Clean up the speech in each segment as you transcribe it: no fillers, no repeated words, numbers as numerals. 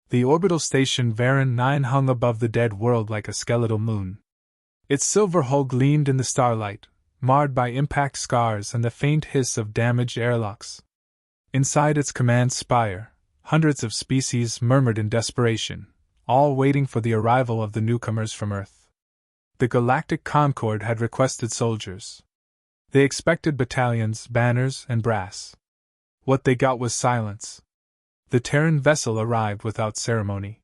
The orbital station Varan 9 hung above the dead world like a skeletal moon. Its silver hull gleamed in the starlight, marred by impact scars and the faint hiss of damaged airlocks. Inside its command spire, hundreds of species murmured in desperation, all waiting for the arrival of the newcomers from Earth. The Galactic Concord had requested soldiers. They expected battalions, banners, and brass. What they got was silence. The Terran vessel arrived without ceremony.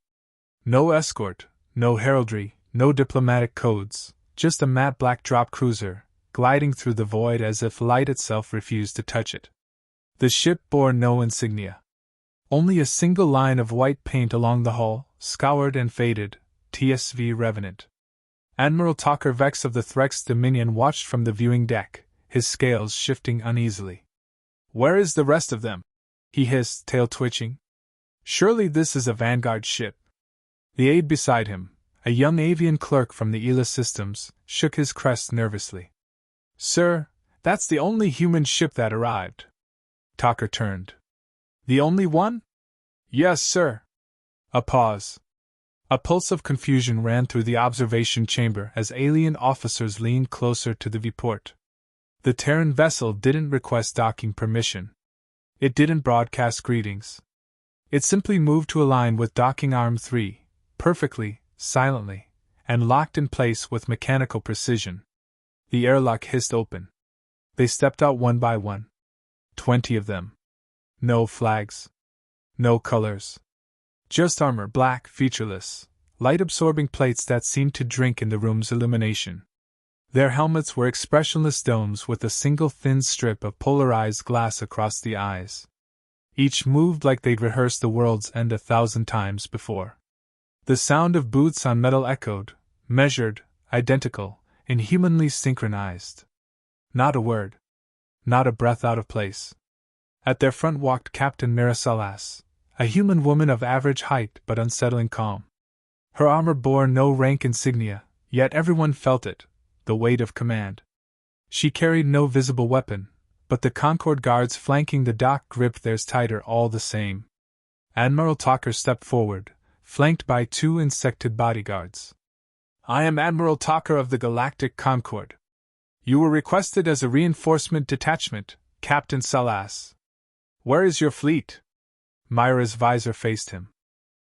No escort, no heraldry, no diplomatic codes, just a matte black drop cruiser, gliding through the void as if light itself refused to touch it. The ship bore no insignia. Only a single line of white paint along the hull, scoured and faded, TSV Revenant. Admiral Talker Vex of the Threx Dominion watched from the viewing deck, his scales shifting uneasily. "Where is the rest of them?" he hissed, tail twitching. "Surely this is a Vanguard ship." The aide beside him, a young avian clerk from the ELA systems, shook his crest nervously. "Sir, that's the only human ship that arrived." Talker turned. "The only one?" "Yes, sir." A pause. A pulse of confusion ran through the observation chamber as alien officers leaned closer to the viewport. The Terran vessel didn't request docking permission. It didn't broadcast greetings. It simply moved to align with docking arm 3, perfectly, silently, and locked in place with mechanical precision. The airlock hissed open. They stepped out one by one. 20 of them. No flags. No colors. Just armor, black, featureless, light-absorbing plates that seemed to drink in the room's illumination. Their helmets were expressionless domes with a single thin strip of polarized glass across the eyes. Each moved like they'd rehearsed the world's end 1,000 times before. The sound of boots on metal echoed, measured, identical, inhumanly synchronized. Not a word. Not a breath out of place. At their front walked Captain Mira Salas, a human woman of average height but unsettling calm. Her armor bore no rank insignia, yet everyone felt it, the weight of command. She carried no visible weapon, but the Concord guards flanking the dock gripped theirs tighter all the same. Admiral Talker stepped forward, flanked by 2 insected bodyguards. "I am Admiral Talker of the Galactic Concord. You were requested as a reinforcement detachment, Captain Salas. Where is your fleet?" Myra's visor faced him.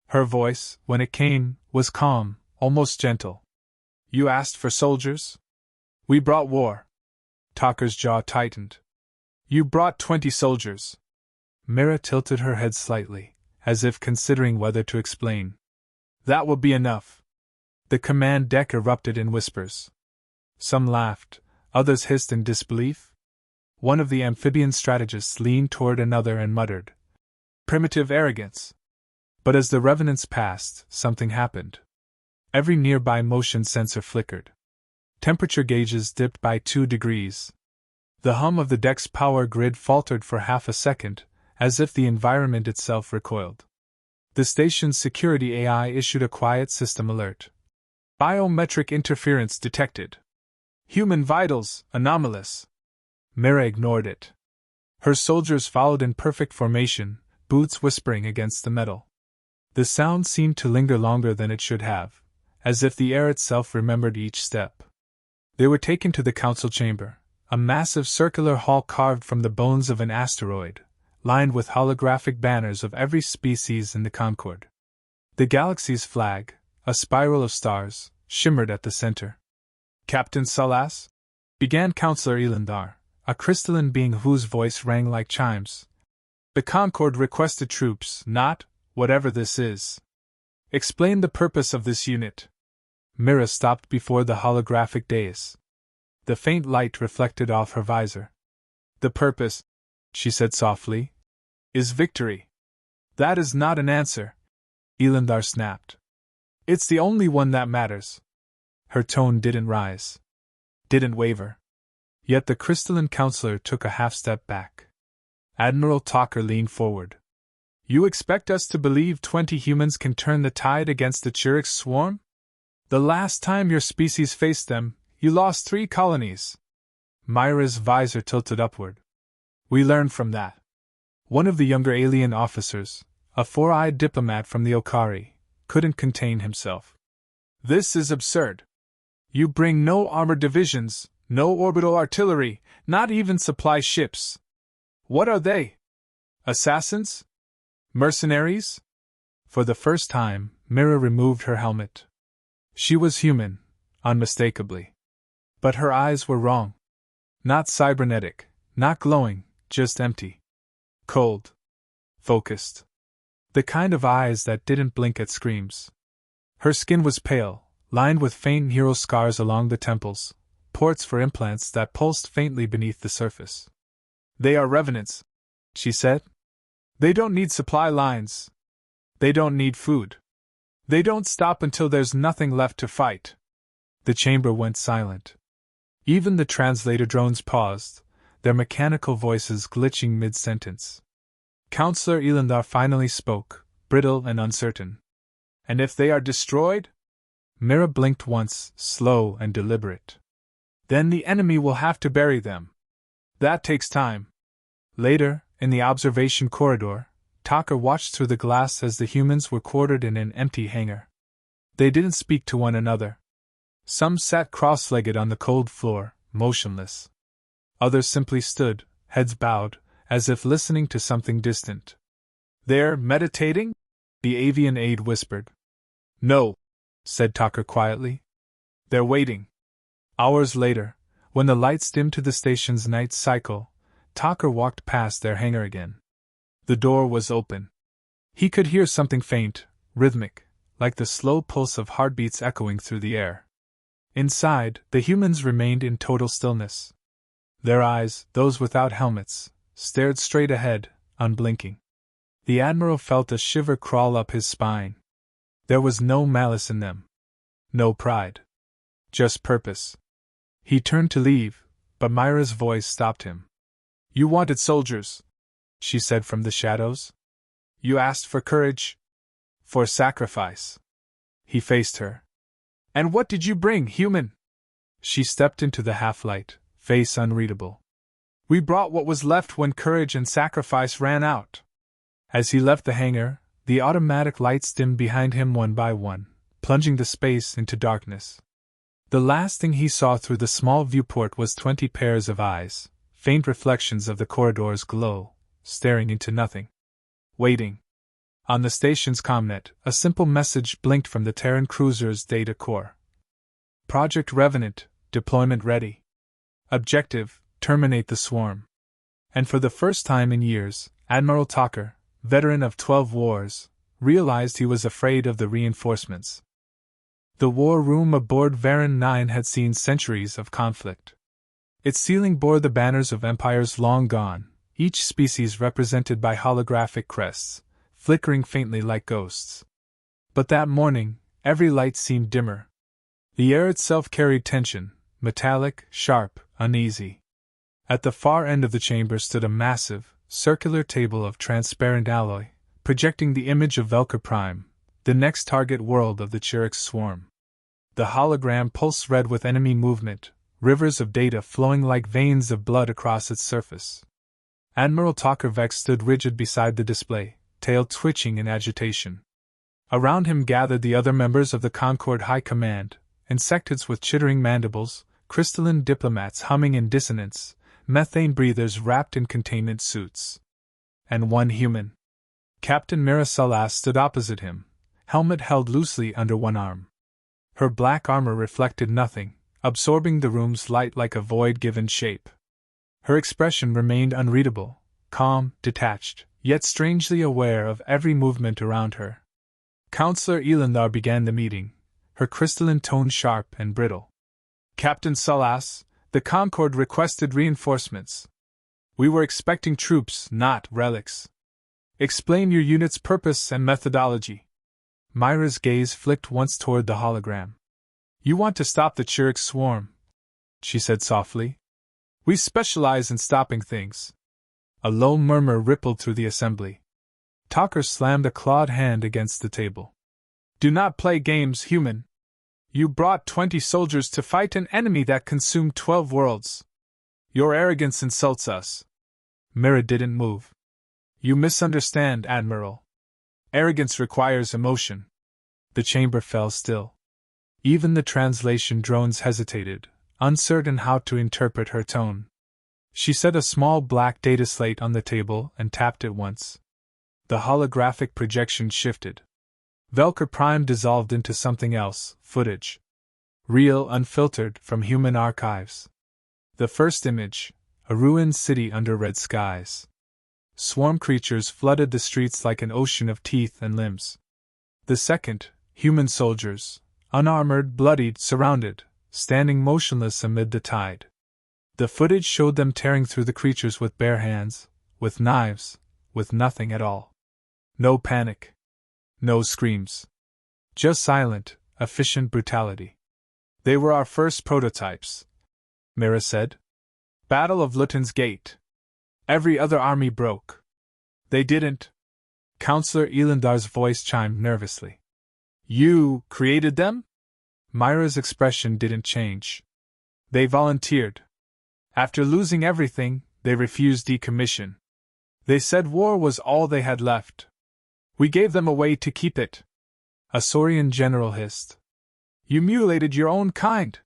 Her voice, when it came, was calm, almost gentle. "You asked for soldiers? We brought war." Talker's jaw tightened. "You brought 20 soldiers." Mira tilted her head slightly, as if considering whether to explain. "That will be enough." The command deck erupted in whispers. Some laughed, others hissed in disbelief. One of the amphibian strategists leaned toward another and muttered, "Primitive arrogance." But as the revenants passed, something happened. Every nearby motion sensor flickered. Temperature gauges dipped by 2 degrees. The hum of the deck's power grid faltered for half a second, as if the environment itself recoiled. The station's security AI issued a quiet system alert. "Biometric interference detected. Human vitals anomalous." Mira ignored it. Her soldiers followed in perfect formation, boots whispering against the metal. The sound seemed to linger longer than it should have, as if the air itself remembered each step. They were taken to the council chamber, a massive circular hall carved from the bones of an asteroid, lined with holographic banners of every species in the Concord. The galaxy's flag, a spiral of stars, shimmered at the center. "Captain Salas?" began Counselor Elandar, a crystalline being whose voice rang like chimes. "The Concord requested troops, not, whatever this is. Explain the purpose of this unit." Mira stopped before the holographic dais. The faint light reflected off her visor. "The purpose," she said softly, "is victory." "That is not an answer," Elandar snapped. "It's the only one that matters." Her tone didn't rise. Didn't waver. Yet the crystalline counselor took a half-step back. Admiral Talker leaned forward. "You expect us to believe 20 humans can turn the tide against the Chirix swarm? The last time your species faced them, you lost 3 colonies." Myra's visor tilted upward. "We learned from that." One of the younger alien officers, a four-eyed diplomat from the Okari, couldn't contain himself. This is absurd. You bring no armored divisions, no orbital artillery, not even supply ships. What are they? Assassins? Mercenaries? For the first time, Mira removed her helmet. She was human, unmistakably. But her eyes were wrong. Not cybernetic, not glowing, just empty. Cold. Focused. The kind of eyes that didn't blink at screams. Her skin was pale, lined with faint hero scars along the temples, ports for implants that pulsed faintly beneath the surface. They are revenants, she said. They don't need supply lines. They don't need food. They don't stop until there's nothing left to fight. The chamber went silent. Even the translator drones paused, their mechanical voices glitching mid-sentence. Counselor Elandar finally spoke, brittle and uncertain. And if they are destroyed? Mira blinked once, slow and deliberate. Then the enemy will have to bury them. That takes time. Later, in the observation corridor, Tucker watched through the glass as the humans were quartered in an empty hangar. They didn't speak to one another. Some sat cross-legged on the cold floor, motionless. Others simply stood, heads bowed, as if listening to something distant. They're meditating? The avian aide whispered. No, said Tucker quietly. They're waiting. Hours later, when the lights dimmed to the station's night cycle, Tucker walked past their hangar again. The door was open. He could hear something faint, rhythmic, like the slow pulse of heartbeats echoing through the air. Inside, the humans remained in total stillness. Their eyes, those without helmets, stared straight ahead, unblinking. The Admiral felt a shiver crawl up his spine. There was no malice in them. No pride. Just purpose. He turned to leave, but Myra's voice stopped him. You wanted soldiers, she said from the shadows. You asked for courage? For sacrifice. He faced her. And what did you bring, human? She stepped into the half-light, face unreadable. We brought what was left when courage and sacrifice ran out. As he left the hangar, the automatic lights dimmed behind him one by one, plunging the space into darkness. The last thing he saw through the small viewport was 20 pairs of eyes, faint reflections of the corridor's glow, staring into nothing. Waiting. On the station's comnet, a simple message blinked from the Terran cruiser's data core. Project Revenant, deployment ready. Objective, terminate the swarm. And for the first time in years, Admiral Tucker, veteran of 12 wars, realized he was afraid of the reinforcements. The war room aboard Varan 9 had seen centuries of conflict. Its ceiling bore the banners of empires long gone, each species represented by holographic crests, flickering faintly like ghosts. But that morning, every light seemed dimmer. The air itself carried tension, metallic, sharp, uneasy. At the far end of the chamber stood a massive, circular table of transparent alloy, projecting the image of Velka Prime, the next target world of the Chirix swarm. The hologram pulsed red with enemy movement, rivers of data flowing like veins of blood across its surface. Admiral Tokarvek stood rigid beside the display, tail twitching in agitation. Around him gathered the other members of the Concord High Command, insectoids with chittering mandibles, crystalline diplomats humming in dissonance, methane breathers wrapped in containment suits. And one human. Captain Mira Salas stood opposite him, helmet held loosely under one arm. Her black armor reflected nothing, absorbing the room's light like a void given shape. Her expression remained unreadable, calm, detached, yet strangely aware of every movement around her. Counselor Elandar began the meeting, her crystalline tone sharp and brittle. Captain Salas, the Concord requested reinforcements. We were expecting troops, not relics. Explain your unit's purpose and methodology. Myra's gaze flicked once toward the hologram. You want to stop the Chirix swarm, she said softly. We specialize in stopping things. A low murmur rippled through the assembly. Tucker slammed a clawed hand against the table. Do not play games, human. You brought 20 soldiers to fight an enemy that consumed 12 worlds. Your arrogance insults us. Mira didn't move. You misunderstand, Admiral. Arrogance requires emotion. The chamber fell still. Even the translation drones hesitated, uncertain how to interpret her tone. She set a small black data slate on the table and tapped it once. The holographic projection shifted. Velker Prime dissolved into something else, footage. Real, unfiltered, from human archives. The first image, a ruined city under red skies. Swarm creatures flooded the streets like an ocean of teeth and limbs. The second, human soldiers, unarmored, bloodied, surrounded, standing motionless amid the tide. The footage showed them tearing through the creatures with bare hands, with knives, with nothing at all. No panic. No screams. Just silent, efficient brutality. They were our first prototypes, Mira said. Battle of Luton's Gate. Every other army broke. They didn't. Counselor Elandar's voice chimed nervously. You created them? Myra's expression didn't change. They volunteered. After losing everything, they refused decommission. They said war was all they had left. We gave them a way to keep it. A Saurian general hissed. You mutilated your own kind.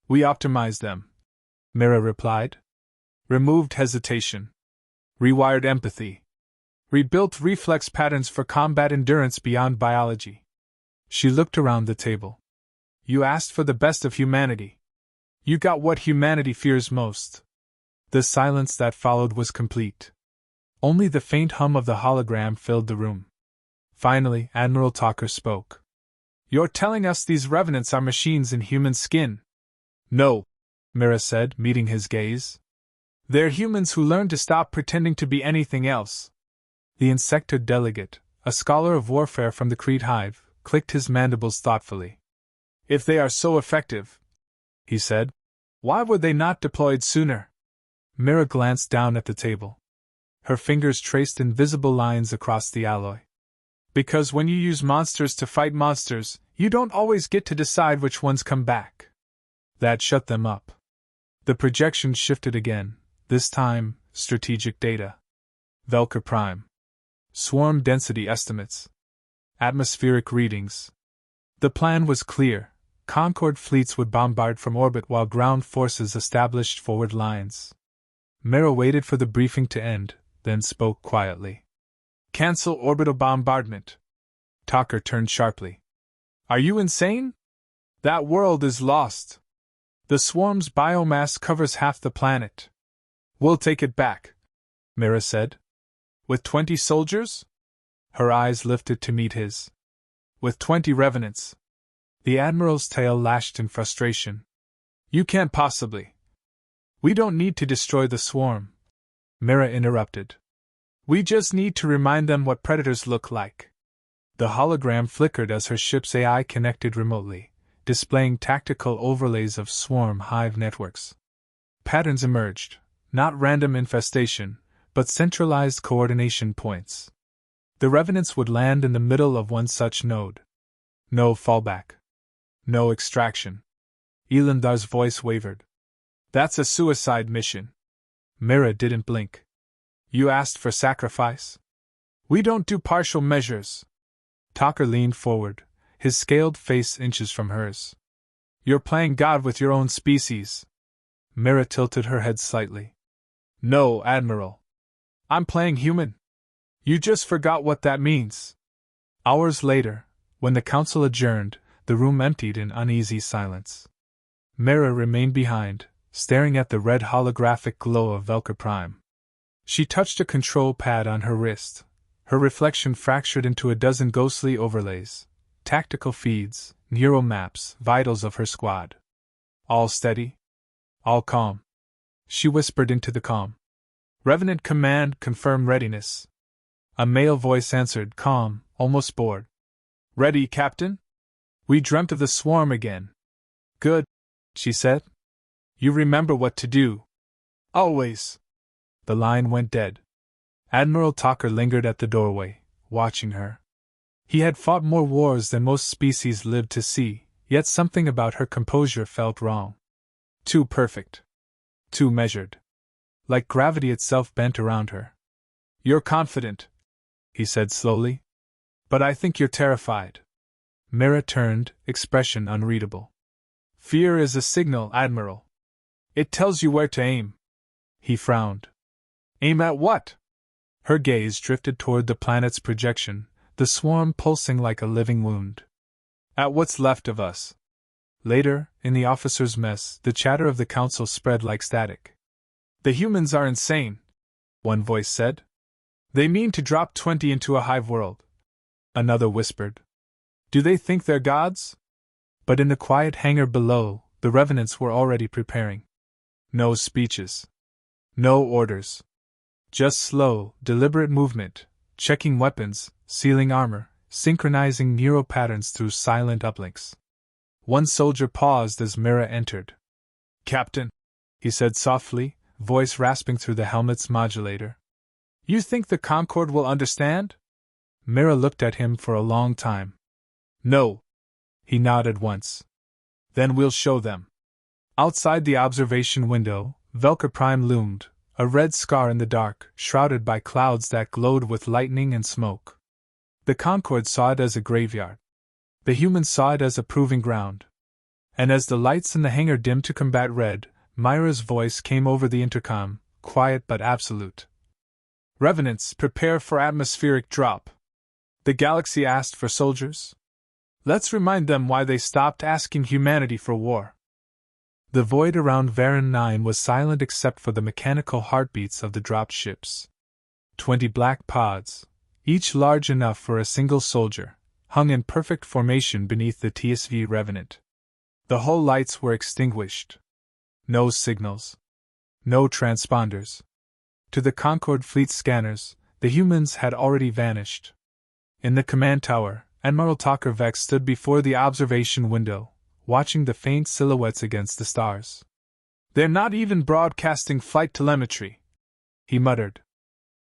We optimized them, Mira replied. Removed hesitation. Rewired empathy. Rebuilt reflex patterns for combat endurance beyond biology. She looked around the table. You asked for the best of humanity. You got what humanity fears most. The silence that followed was complete. Only the faint hum of the hologram filled the room. Finally, Admiral Talker spoke. You're telling us these revenants are machines in human skin? No, Mira said, meeting his gaze. They're humans who learn to stop pretending to be anything else. The Insector delegate, a scholar of warfare from the Creed Hive, clicked his mandibles thoughtfully. If they are so effective, he said, why were they not deployed sooner? Mira glanced down at the table. Her fingers traced invisible lines across the alloy. Because when you use monsters to fight monsters, you don't always get to decide which ones come back. That shut them up. The projection shifted again, this time, strategic data. Velker Prime. Swarm density estimates. Atmospheric readings. The plan was clear. Concord fleets would bombard from orbit while ground forces established forward lines. Mira waited for the briefing to end, then spoke quietly. Cancel orbital bombardment. Talker turned sharply. Are you insane? That world is lost. The swarm's biomass covers half the planet. We'll take it back, Mira said. With 20 soldiers? Her eyes lifted to meet his. With 20 revenants. The Admiral's tail lashed in frustration. You can't possibly. We don't need to destroy the swarm, Mira interrupted. We just need to remind them what predators look like. The hologram flickered as her ship's AI connected remotely, displaying tactical overlays of swarm hive networks. Patterns emerged, not random infestation, but centralized coordination points. The revenants would land in the middle of one such node. No fallback. No extraction. Elandar's voice wavered. That's a suicide mission. Mira didn't blink. You asked for sacrifice? We don't do partial measures. Talker leaned forward, his scaled face inches from hers. You're playing God with your own species. Mira tilted her head slightly. No, Admiral. I'm playing human. You just forgot what that means. Hours later, when the council adjourned, the room emptied in uneasy silence. Mira remained behind, staring at the red holographic glow of Velker Prime. She touched a control pad on her wrist. Her reflection fractured into a dozen ghostly overlays, tactical feeds, neural maps, vitals of her squad. All steady? All calm. She whispered into the calm. Revenant Command, confirm readiness. A male voice answered, calm, almost bored. Ready, Captain? We dreamt of the swarm again. Good, she said. You remember what to do. Always. The line went dead. Admiral Talker lingered at the doorway, watching her. He had fought more wars than most species lived to see, yet something about her composure felt wrong. Too perfect. Too measured. Like gravity itself bent around her. You're confident, he said slowly. But I think you're terrified. Mira turned, expression unreadable. Fear is a signal, Admiral. It tells you where to aim. He frowned. Aim at what? Her gaze drifted toward the planet's projection, the swarm pulsing like a living wound. At what's left of us. Later, in the officers' mess, the chatter of the council spread like static. The humans are insane, one voice said. They mean to drop 20 into a hive world. Another whispered. Do they think they're gods? But in the quiet hangar below, the revenants were already preparing. No speeches. No orders. Just slow, deliberate movement, checking weapons, sealing armor, synchronizing neural patterns through silent uplinks. One soldier paused as Mira entered. Captain, he said softly, voice rasping through the helmet's modulator. You think the Concord will understand? Mira looked at him for a long time. No. He nodded once. Then we'll show them. Outside the observation window, Velka Prime loomed, a red scar in the dark, shrouded by clouds that glowed with lightning and smoke. The Concord saw it as a graveyard. The humans saw it as a proving ground. And as the lights in the hangar dimmed to combat red, Myra's voice came over the intercom, quiet but absolute. Revenants, prepare for atmospheric drop. The galaxy asked for soldiers. Let's remind them why they stopped asking humanity for war. The void around Varan 9 was silent except for the mechanical heartbeats of the dropped ships. 20 black pods, each large enough for a single soldier, hung in perfect formation beneath the TSV Revenant. The hull lights were extinguished. No signals. No transponders. To the Concord fleet scanners, the humans had already vanished. In the command tower, Admiral Talker Vex stood before the observation window, watching the faint silhouettes against the stars. They're not even broadcasting flight telemetry, he muttered.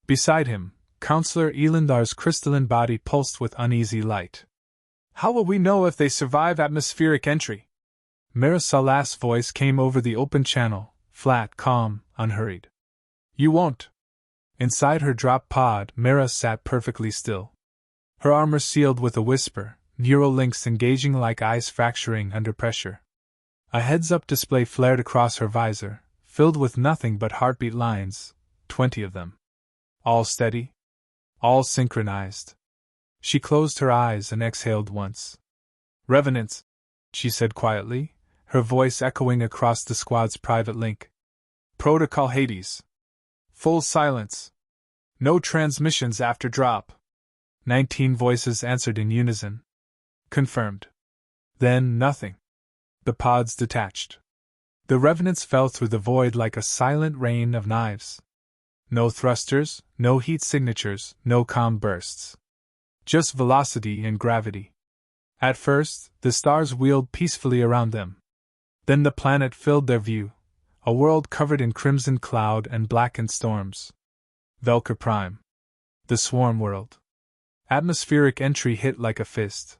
Beside him, Counselor Elandar's crystalline body pulsed with uneasy light. How will we know if they survive atmospheric entry? Mira Salas' voice came over the open channel, flat, calm, unhurried. You won't. Inside her drop pod, Mira sat perfectly still. Her armor sealed with a whisper, neural links engaging like ice fracturing under pressure. A heads-up display flared across her visor, filled with nothing but heartbeat lines, 20 of them. All steady. All synchronized. She closed her eyes and exhaled once. Revenants, she said quietly, her voice echoing across the squad's private link. Protocol Hades. Full silence. No transmissions after drop. 19 voices answered in unison. Confirmed. Then nothing. The pods detached. The revenants fell through the void like a silent rain of knives. No thrusters, no heat signatures, no comm bursts. Just velocity and gravity. At first, the stars wheeled peacefully around them. Then the planet filled their view, a world covered in crimson cloud and blackened storms. Velka Prime. The swarm world. Atmospheric entry hit like a fist.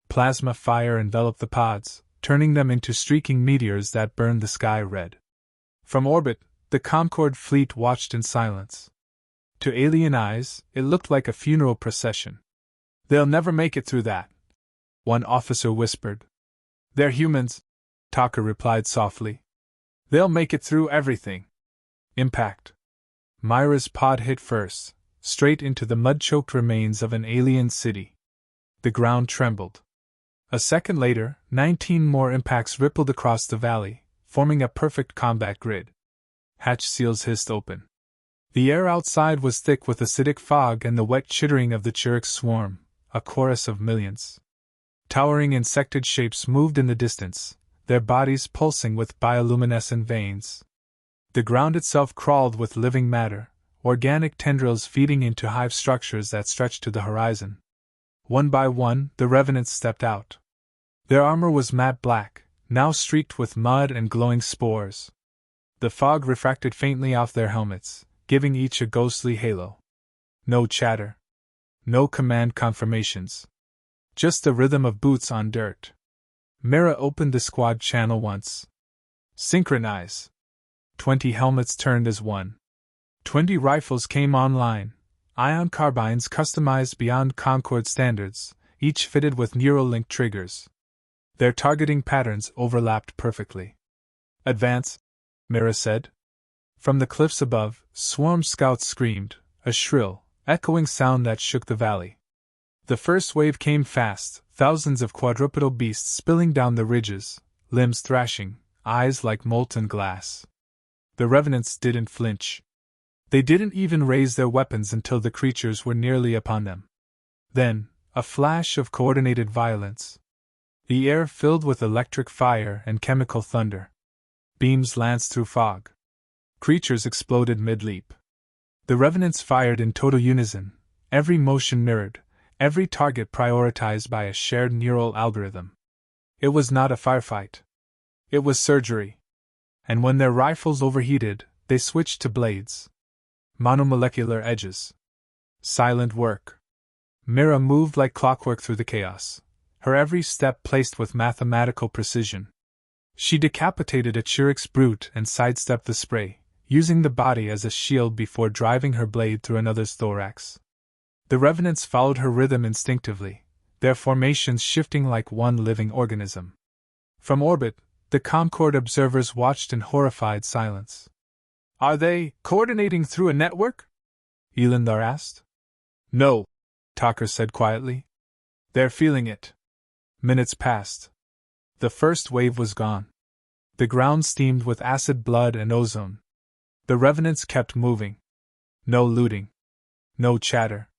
Plasma fire enveloped the pods, turning them into streaking meteors that burned the sky red. From orbit, the Concord fleet watched in silence. To alien eyes, it looked like a funeral procession. They'll never make it through that, one officer whispered. They're humans, Talker replied softly. They'll make it through everything. Impact. Myra's pod hit first, straight into the mud-choked remains of an alien city. The ground trembled. A second later, 19 more impacts rippled across the valley, forming a perfect combat grid. Hatch seals hissed open. The air outside was thick with acidic fog and the wet chittering of the Chiric's swarm, a chorus of millions. Towering insectoid shapes moved in the distance, their bodies pulsing with bioluminescent veins. The ground itself crawled with living matter, organic tendrils feeding into hive structures that stretched to the horizon. One by one, the revenants stepped out. Their armor was matte black, now streaked with mud and glowing spores. The fog refracted faintly off their helmets, giving each a ghostly halo. No chatter. No command confirmations. Just the rhythm of boots on dirt. Mira opened the squad channel once. Synchronize. 20 helmets turned as one. 20 rifles came online, ion carbines customized beyond Concord standards, each fitted with neural link triggers. Their targeting patterns overlapped perfectly. "Advance," Mira said. From the cliffs above, swarm scouts screamed, a shrill, echoing sound that shook the valley. The first wave came fast, thousands of quadrupedal beasts spilling down the ridges, limbs thrashing, eyes like molten glass. The revenants didn't flinch. They didn't even raise their weapons until the creatures were nearly upon them. Then, a flash of coordinated violence. The air filled with electric fire and chemical thunder. Beams lanced through fog. Creatures exploded mid-leap. The revenants fired in total unison, every motion mirrored, every target prioritized by a shared neural algorithm. It was not a firefight. It was surgery. And when their rifles overheated, they switched to blades. Monomolecular edges. Silent work. Mira moved like clockwork through the chaos, her every step placed with mathematical precision. She decapitated a Chirix brute and sidestepped the spray, using the body as a shield before driving her blade through another's thorax. The revenants followed her rhythm instinctively, their formations shifting like one living organism. From orbit, the Concord observers watched in horrified silence. "Are they coordinating through a network?" Elendar asked. "No," Talker said quietly. "They're feeling it." Minutes passed. The first wave was gone. The ground steamed with acid blood and ozone. The revenants kept moving. No looting. No chatter.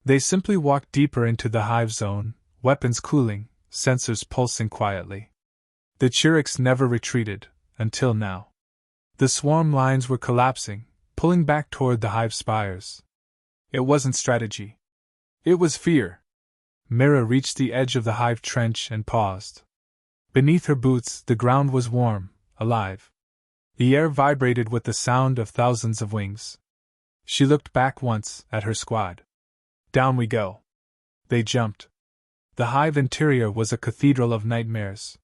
They simply walked deeper into the hive zone, weapons cooling, sensors pulsing quietly. The Chirix never retreated, until now. The swarm lines were collapsing, pulling back toward the hive spires. It wasn't strategy. It was fear. Mira reached the edge of the hive trench and paused. Beneath her boots, the ground was warm, alive. The air vibrated with the sound of thousands of wings. She looked back once at her squad. "Down we go." They jumped. The hive interior was a cathedral of nightmares.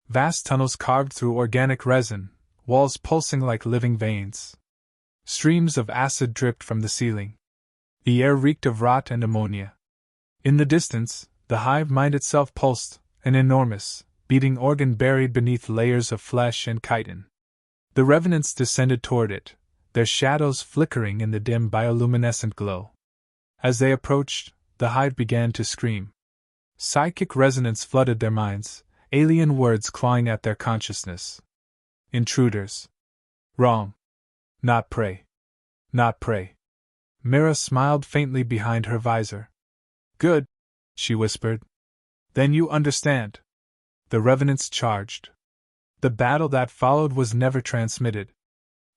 Vast tunnels carved through organic resin, walls pulsing like living veins. Streams of acid dripped from the ceiling. The air reeked of rot and ammonia. In the distance, the hive mind itself pulsed, an enormous, beating organ buried beneath layers of flesh and chitin. The revenants descended toward it, their shadows flickering in the dim bioluminescent glow. As they approached, the hive began to scream. Psychic resonance flooded their minds, alien words clawing at their consciousness. Intruders. Wrong. Not prey. Not prey. Mira smiled faintly behind her visor. "Good," she whispered. "Then you understand." The revenants charged. The battle that followed was never transmitted.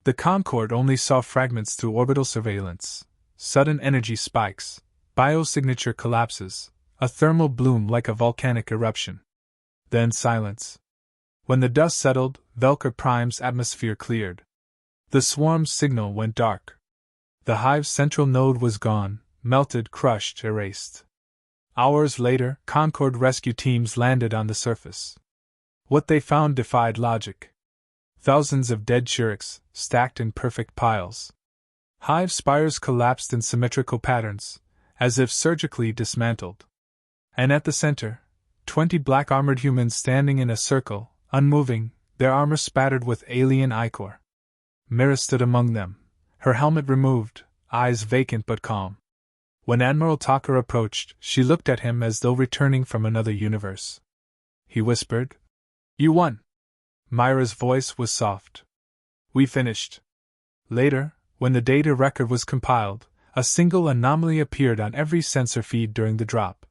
The Concord only saw fragments through orbital surveillance, sudden energy spikes, biosignature collapses, a thermal bloom like a volcanic eruption. Then silence. When the dust settled, Velker Prime's atmosphere cleared. The swarm's signal went dark. The hive's central node was gone, melted, crushed, erased. Hours later, Concord rescue teams landed on the surface. What they found defied logic. Thousands of dead Chirix, stacked in perfect piles. Hive spires collapsed in symmetrical patterns, as if surgically dismantled. And at the center, 20 black-armored humans standing in a circle, unmoving, their armor spattered with alien ichor. Mira stood among them, her helmet removed, eyes vacant but calm. When Admiral Talker approached, she looked at him as though returning from another universe. He whispered, "You won." Myra's voice was soft. "We finished." Later, when the data record was compiled, a single anomaly appeared on every sensor feed during the drop.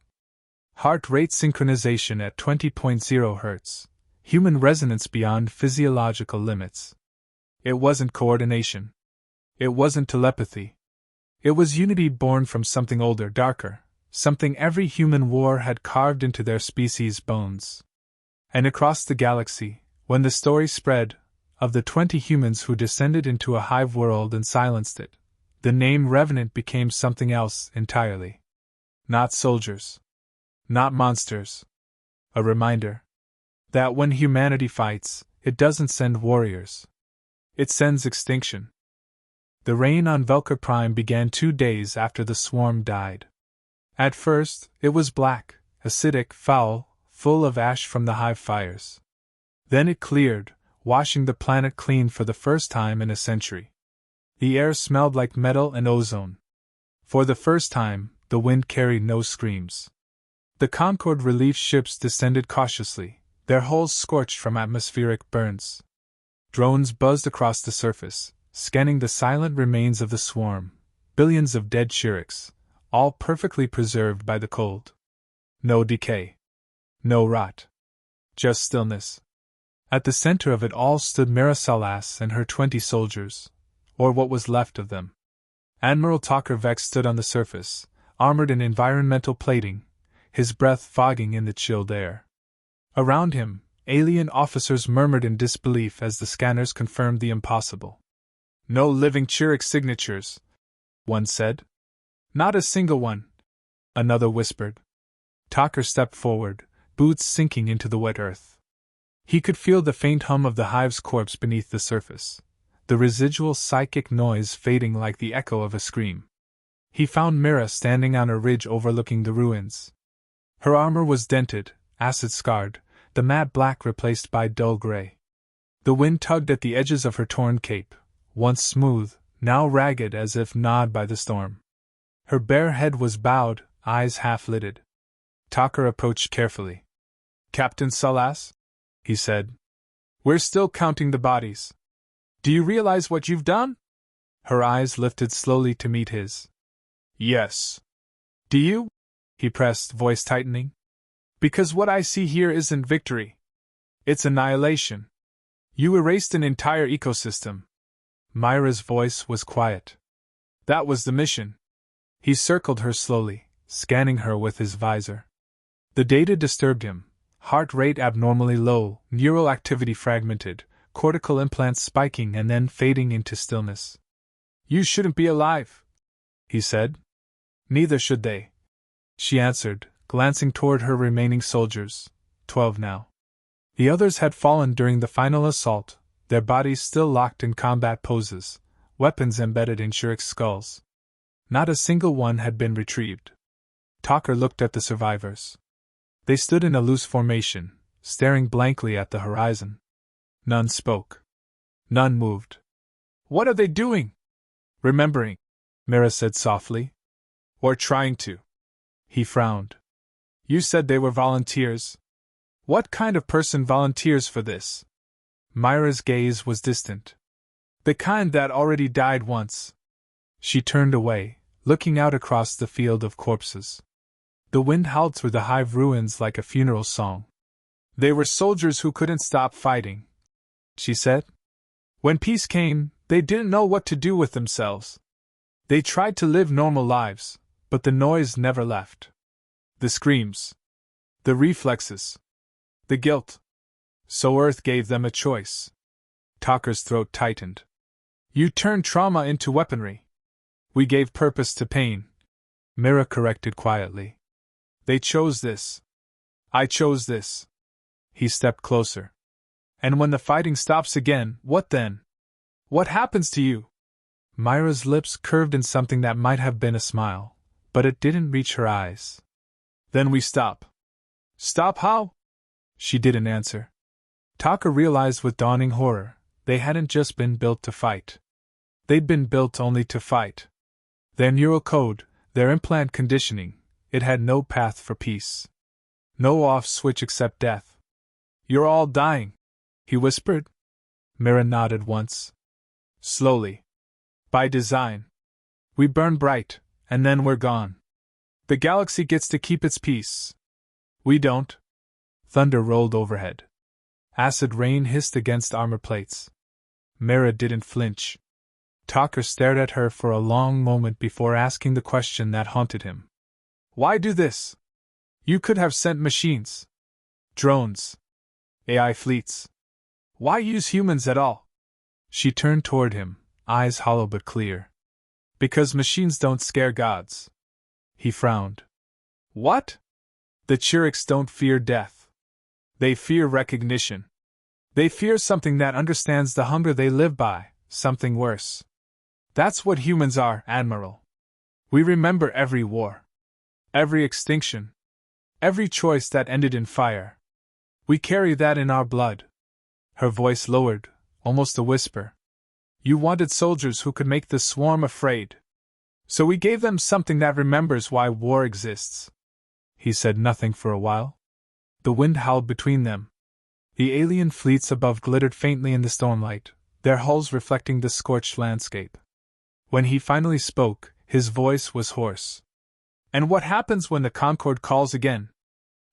Heart rate synchronization at 20.0 Hz. Human resonance beyond physiological limits. It wasn't coordination. It wasn't telepathy. It was unity born from something older, darker, something every human war had carved into their species' bones. And across the galaxy, when the story spread, of the 20 humans who descended into a hive world and silenced it, the name Revenant became something else entirely. Not soldiers. Not monsters. A reminder that when humanity fights, it doesn't send warriors. It sends extinction. The rain on Velka Prime began 2 days after the swarm died. At first, it was black, acidic, foul, full of ash from the hive fires. Then it cleared, washing the planet clean for the first time in a century. The air smelled like metal and ozone. For the first time, the wind carried no screams. The Concord relief ships descended cautiously, their hulls scorched from atmospheric burns. Drones buzzed across the surface, scanning the silent remains of the swarm, billions of dead Shiriks, all perfectly preserved by the cold. No decay. No rot. Just stillness. At the center of it all stood Mira Salas and her 20 soldiers, or what was left of them. Admiral Talker Vex stood on the surface, armored in environmental plating, his breath fogging in the chilled air. Around him, alien officers murmured in disbelief as the scanners confirmed the impossible. No living Chirik signatures, one said. Not a single one, another whispered. Talker stepped forward, boots sinking into the wet earth. He could feel the faint hum of the hive's corpse beneath the surface, the residual psychic noise fading like the echo of a scream. He found Mira standing on a ridge overlooking the ruins. Her armor was dented, acid-scarred, the matte black replaced by dull gray. The wind tugged at the edges of her torn cape, once smooth, now ragged as if gnawed by the storm. Her bare head was bowed, eyes half-lidded. Talker approached carefully. "Captain Salas," he said, "we're still counting the bodies. Do you realize what you've done?" Her eyes lifted slowly to meet his. "Yes." "Do you?" he pressed, voice tightening. "Because what I see here isn't victory. It's annihilation. You erased an entire ecosystem." Myra's voice was quiet. "That was the mission." He circled her slowly, scanning her with his visor. The data disturbed him. Heart rate abnormally low, neural activity fragmented, cortical implants spiking and then fading into stillness. "You shouldn't be alive," he said. "Neither should they," she answered, glancing toward her remaining soldiers, 12 now. The others had fallen during the final assault, their bodies still locked in combat poses, weapons embedded in Shirik's skulls. Not a single one had been retrieved. Talker looked at the survivors. They stood in a loose formation, staring blankly at the horizon. None spoke. None moved. "What are they doing?" "Remembering," Mira said softly. "Or trying to." He frowned. "You said they were volunteers. What kind of person volunteers for this?" Myra's gaze was distant. "The kind that already died once." She turned away, looking out across the field of corpses. The wind howled through the hive ruins like a funeral song. "They were soldiers who couldn't stop fighting," she said. "When peace came, they didn't know what to do with themselves. They tried to live normal lives, but the noise never left. The screams. The reflexes. The guilt. So Earth gave them a choice." Talker's throat tightened. "You turned trauma into weaponry." "We gave purpose to pain," Mira corrected quietly. "They chose this. I chose this." He stepped closer. "And when the fighting stops again, what then? What happens to you?" Myra's lips curved in something that might have been a smile, but it didn't reach her eyes. "Then we stop." "Stop how?" She didn't answer. Talker realized with dawning horror, they hadn't just been built to fight. They'd been built only to fight. Their neural code, their implant conditioning, it had no path for peace. No off switch except death. "You're all dying," he whispered. Mira nodded once. "Slowly. By design. We burn bright, and then we're gone. The galaxy gets to keep its peace. We don't." Thunder rolled overhead. Acid rain hissed against armor plates. Mira didn't flinch. Talker stared at her for a long moment before asking the question that haunted him. "Why do this? You could have sent machines. Drones. AI fleets. Why use humans at all?" She turned toward him, eyes hollow but clear. "Because machines don't scare gods." He frowned. "What?" "The Chiriks don't fear death. They fear recognition. They fear something that understands the hunger they live by, something worse. That's what humans are, Admiral. We remember every war, every extinction, every choice that ended in fire. We carry that in our blood. Her voice lowered, almost a whisper. You wanted soldiers who could make the swarm afraid. So we gave them something that remembers why war exists. He said nothing for a while. The wind howled between them. The alien fleets above glittered faintly in the stormlight, their hulls reflecting the scorched landscape. When he finally spoke, his voice was hoarse. And what happens when the Concorde calls again?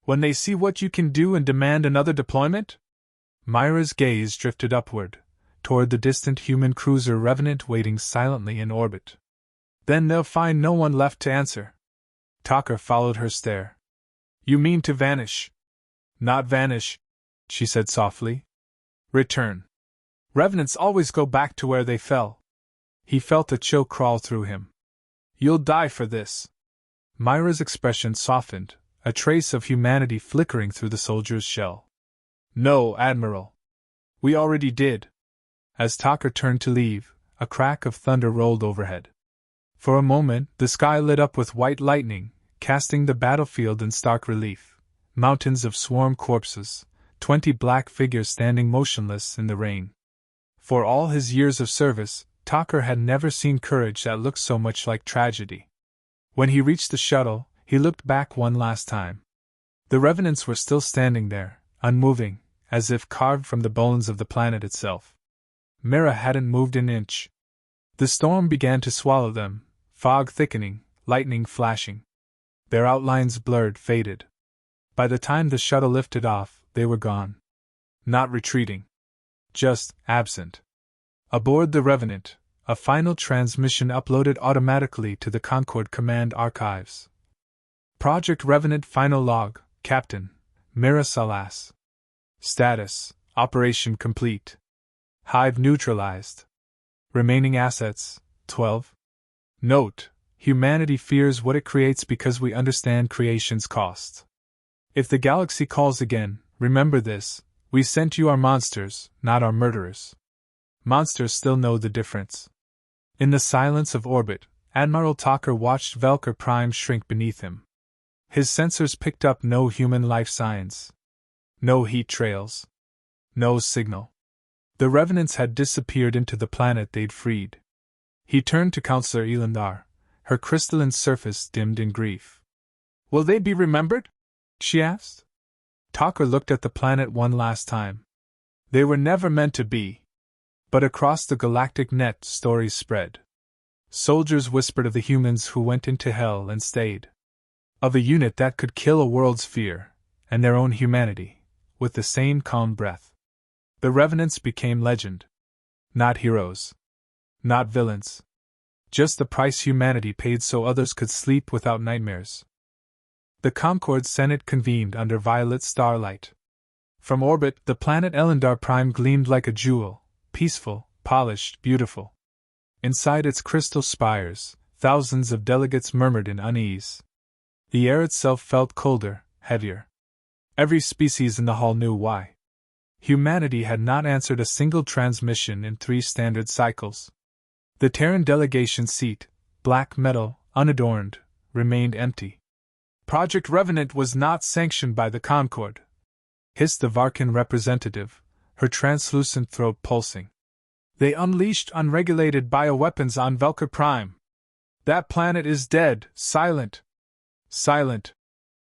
When they see what you can do and demand another deployment? Myra's gaze drifted upward, toward the distant human cruiser Revenant waiting silently in orbit. Then they'll find no one left to answer. Talker followed her stare. You mean to vanish? Not vanish, she said softly. Return. Revenants always go back to where they fell. He felt a chill crawl through him. You'll die for this. Myra's expression softened, a trace of humanity flickering through the soldier's shell. No, Admiral. We already did. As Talker turned to leave, a crack of thunder rolled overhead. For a moment, the sky lit up with white lightning, casting the battlefield in stark relief. Mountains of swarm corpses, 20 black figures standing motionless in the rain. For all his years of service, Talker had never seen courage that looked so much like tragedy. When he reached the shuttle, he looked back one last time. The Revenants were still standing there, unmoving, as if carved from the bones of the planet itself. Mira hadn't moved an inch. The storm began to swallow them, fog thickening, lightning flashing. Their outlines blurred, faded. By the time the shuttle lifted off, they were gone. Not retreating. Just absent. Aboard the Revenant, a final transmission uploaded automatically to the Concorde Command archives. Project Revenant Final Log, Captain, Mira Salas. Status, Operation Complete. Hive neutralized. Remaining assets, 12. Note, humanity fears what it creates because we understand creation's cost. If the galaxy calls again, remember this, we sent you our monsters, not our murderers. Monsters still know the difference. In the silence of orbit, Admiral Talker watched Velker Prime shrink beneath him. His sensors picked up no human life signs. No heat trails. No signal. The Revenants had disappeared into the planet they'd freed. He turned to Counselor Elandar, her crystalline surface dimmed in grief. Will they be remembered? She asked. Talker looked at the planet one last time. They were never meant to be. But across the galactic net stories spread. Soldiers whispered of the humans who went into hell and stayed. Of a unit that could kill a world's fear, and their own humanity, with the same calm breath. The Revenants became legend. Not heroes. Not villains. Just the price humanity paid so others could sleep without nightmares. The Concorde Senate convened under violet starlight. From orbit, the planet Elandar Prime gleamed like a jewel, peaceful, polished, beautiful. Inside its crystal spires, thousands of delegates murmured in unease. The air itself felt colder, heavier. Every species in the hall knew why. Humanity had not answered a single transmission in 3 standard cycles. The Terran delegation seat, black metal, unadorned, remained empty. Project Revenant was not sanctioned by the Concorde, hissed the Varkan representative, her translucent throat pulsing. They unleashed unregulated bioweapons on Velker Prime. That planet is dead, silent. Silent,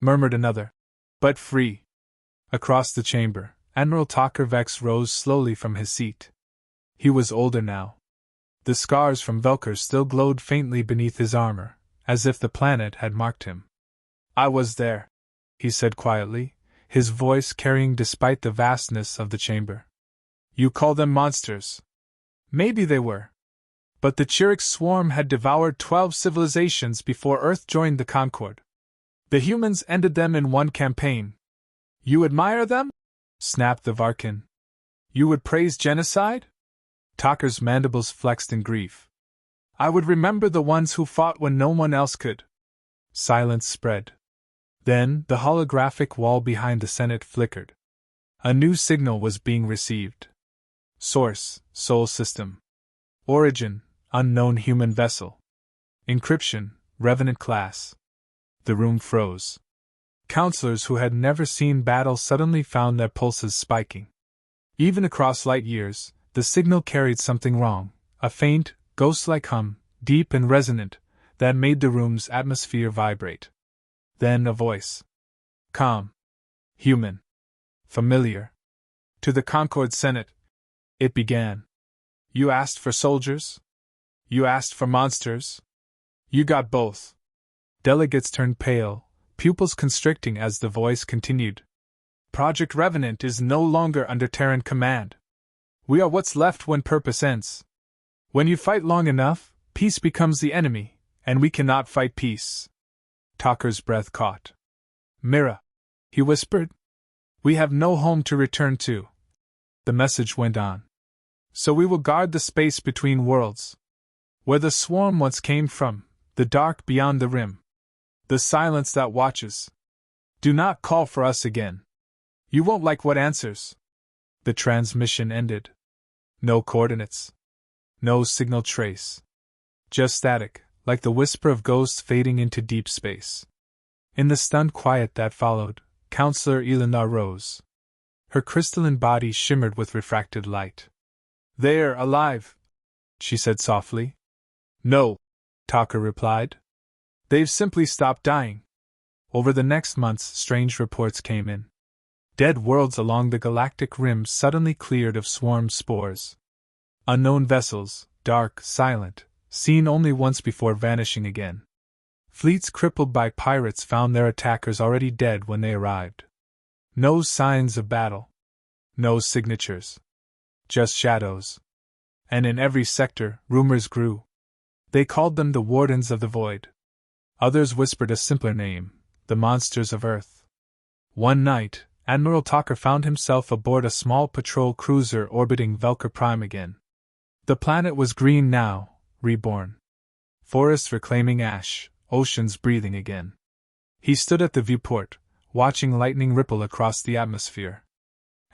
murmured another. But free. Across the chamber, Admiral Talker Vex rose slowly from his seat. He was older now. The scars from Velker still glowed faintly beneath his armor, as if the planet had marked him. I was there, he said quietly, his voice carrying despite the vastness of the chamber. You call them monsters. Maybe they were. But the Chirrix swarm had devoured 12 civilizations before Earth joined the Concorde. The humans ended them in one campaign. You admire them? Snapped the Varkan. You would praise genocide? Talker's mandibles flexed in grief. I would remember the ones who fought when no one else could. Silence spread. Then, the holographic wall behind the Senate flickered. A new signal was being received. Source, Soul System. Origin, Unknown human vessel. Encryption, Revenant class. The room froze. Counselors who had never seen battle suddenly found their pulses spiking. Even across light years, the signal carried something wrong, a faint, ghost-like hum, deep and resonant, that made the room's atmosphere vibrate. Then a voice. Calm. Human. Familiar. To the Concord Senate, it began. You asked for soldiers? You asked for monsters? You got both. Delegates turned pale, pupils constricting as the voice continued. Project Revenant is no longer under Terran command. We are what's left when purpose ends. When you fight long enough, peace becomes the enemy, and we cannot fight peace. Talker's breath caught. Mira, he whispered. We have no home to return to. The message went on. So we will guard the space between worlds. Where the swarm once came from, the dark beyond the rim. The silence that watches. Do not call for us again. You won't like what answers. The transmission ended. No coordinates. No signal trace. Just static, like the whisper of ghosts fading into deep space. In the stunned quiet that followed, Counselor Eleanor rose. Her crystalline body shimmered with refracted light. They're alive, she said softly. No, Talker replied. They've simply stopped dying. Over the next months, strange reports came in. Dead worlds along the galactic rim suddenly cleared of swarm spores. Unknown vessels, dark, silent, seen only once before vanishing again. Fleets crippled by pirates found their attackers already dead when they arrived. No signs of battle. No signatures. Just shadows. And in every sector, rumors grew. They called them the Wardens of the Void. Others whispered a simpler name, the Monsters of Earth. One night, Admiral Talker found himself aboard a small patrol cruiser orbiting Velker Prime again. The planet was green now, reborn. Forests reclaiming ash, oceans breathing again. He stood at the viewport, watching lightning ripple across the atmosphere.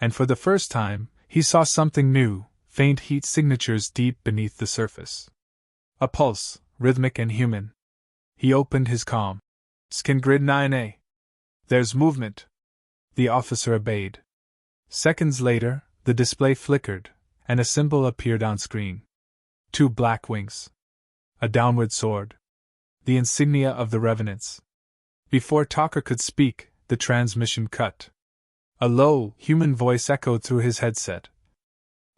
And for the first time, he saw something new, faint heat signatures deep beneath the surface. A pulse, rhythmic and human. He opened his comm. Skin grid 9A. There's movement. The officer obeyed. Seconds later, the display flickered, and a symbol appeared on screen. 2 black wings. A downward sword. The insignia of the Revenants. Before Talker could speak, the transmission cut. A low, human voice echoed through his headset.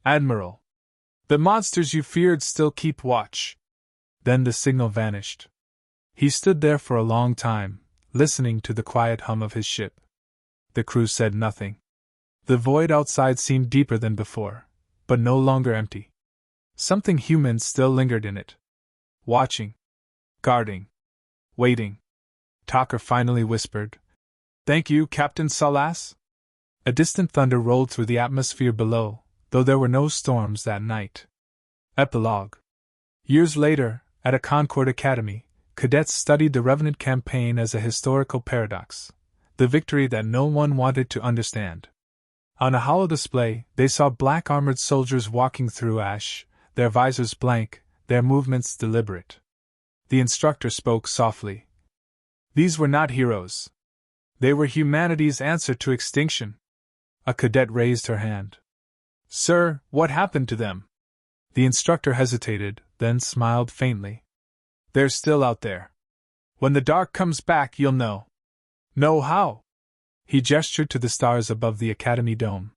Admiral. The monsters you feared still keep watch. Then the signal vanished. He stood there for a long time, listening to the quiet hum of his ship. The crew said nothing. The void outside seemed deeper than before, but no longer empty. Something human still lingered in it. Watching. Guarding. Waiting. Talker finally whispered. Thank you, Captain Salas. A distant thunder rolled through the atmosphere below, though there were no storms that night. Epilogue. Years later, at a Concord Academy, cadets studied the Revenant campaign as a historical paradox, the victory that no one wanted to understand. On a hollow display, they saw black armored soldiers walking through ash, their visors blank, their movements deliberate. The instructor spoke softly. These were not heroes. They were humanity's answer to extinction. A cadet raised her hand. Sir, what happened to them? The instructor hesitated, then smiled faintly. They're still out there. When the dark comes back, you'll know. Know how? He gestured to the stars above the Academy dome.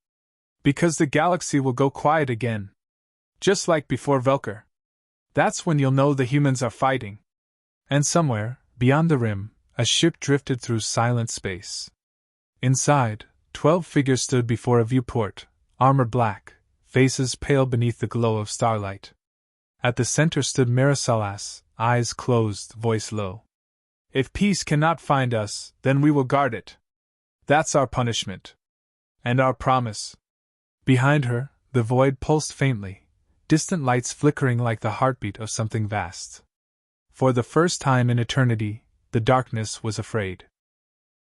Because the galaxy will go quiet again. Just like before Velker. That's when you'll know the humans are fighting. And somewhere, beyond the rim, a ship drifted through silent space. Inside, 12 figures stood before a viewport, armor black, faces pale beneath the glow of starlight. At the center stood Mira Salas, eyes closed, voice low. If peace cannot find us, then we will guard it. That's our punishment. And our promise. Behind her, the void pulsed faintly, distant lights flickering like the heartbeat of something vast. For the first time in eternity, the darkness was afraid.